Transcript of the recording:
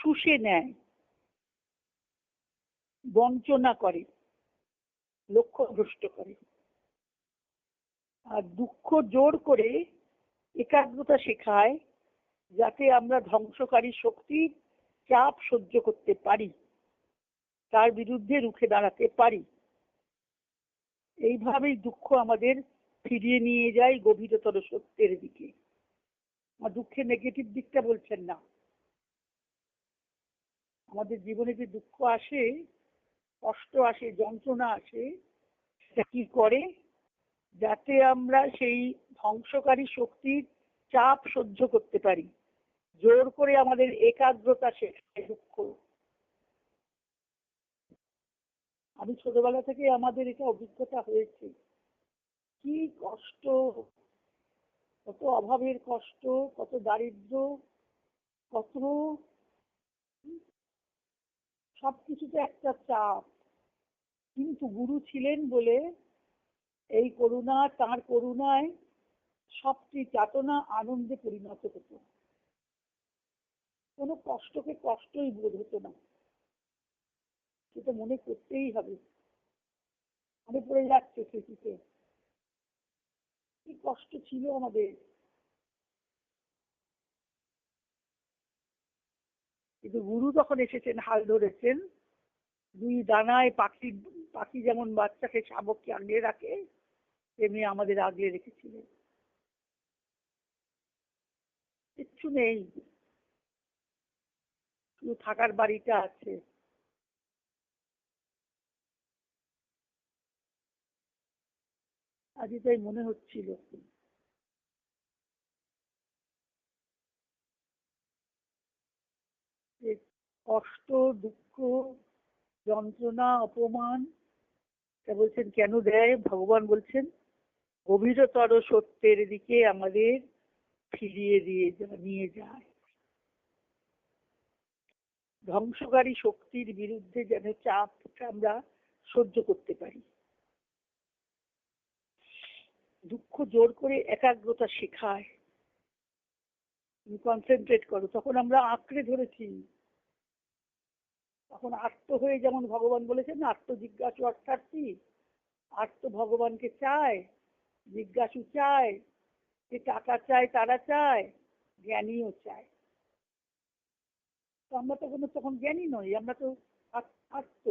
শুষে নেয়, বঞ্চনা করে, লক্ষ্যভ্রষ্ট করে। আর দুঃখ জোর করে একাগ্রতা শেখায়, যাতে আমরা ধ্বংসকারী শক্তির চাপ সহ্য করতে পারি, তার বিরুদ্ধে রুখে দাঁড়াতে পারি। এইভাবেই দুঃখ আমাদের ফিরিয়ে নিয়ে যায় গভীরতর সত্যের দিকে। আমার দুঃখের নেগেটিভ দিকটা বলছেন না। আমাদের জীবনে যে দুঃখ আসে, কষ্ট আসে, যন্ত্রণা আসে, সেটা কি করে, যাতে আমরা সেই ধ্বংসকারী শক্তির চাপ সহ্য করতে পারি। জোর করে আমাদের একাগ্রতা শেখায় দুঃখ। আমি ছোটবেলা থেকে আমাদের এটা অভিজ্ঞতা হয়েছে। কি কষ্ট, কত অভাবের কষ্ট, কত দারিদ্র, কত সবকিছুতে একটা চাপ। কিন্তু গুরু ছিলেন বলে এই করুণা, তার করুণায় সবটি যাতনা আনন্দে পরিণত হতো। কোনো কষ্টকে কষ্টই বোধ হতো না। সেটা মনে করতেই হবে। মনে পড়ে যাচ্ছে স্মৃতিতে কি কষ্ট ছিল আমাদের। কিন্তু গুরু যখন এসেছেন, হাল ধরেছেন, দুই ডানায় পাখি, পাখি যেমন বাচ্চাকে শাবককে আগলে রাখে, তেমনি আমাদের আগলে রেখেছিলেন। কিচ্ছু নেই, শুধু থাকার বাড়িটা আছে। আজই তাই মনে হচ্ছিল যে কষ্ট, দুঃখ, যন্ত্রণা, অপমান, তা বলছেন কেন দেয়? ভগবান বলছেন গভীরতর সত্যের দিকে আমাদের ফিরিয়ে নিয়ে যায়। ধ্বংসকারী শক্তির বিরুদ্ধে যেন চাপ আমরা সহ্য করতে পারি। দুঃখ জোর করে একাগ্রতা শেখায়। তুমি কনসেন্ট্রেট করো। তখন আমরা আঁকড়ে ধরেছি, তখন আত্ম হয়ে, যেমন ভগবান বলেছেন না, আত্মজিজ্ঞাসু অর্থার্থী। আত্ম ভগবানকে চায়, জিজ্ঞাসু চায়, যে টাকা চায় তারা চায়, জ্ঞানীও চায়। তো আমরা তখন জ্ঞানী নই, আমরা তো আত্ম।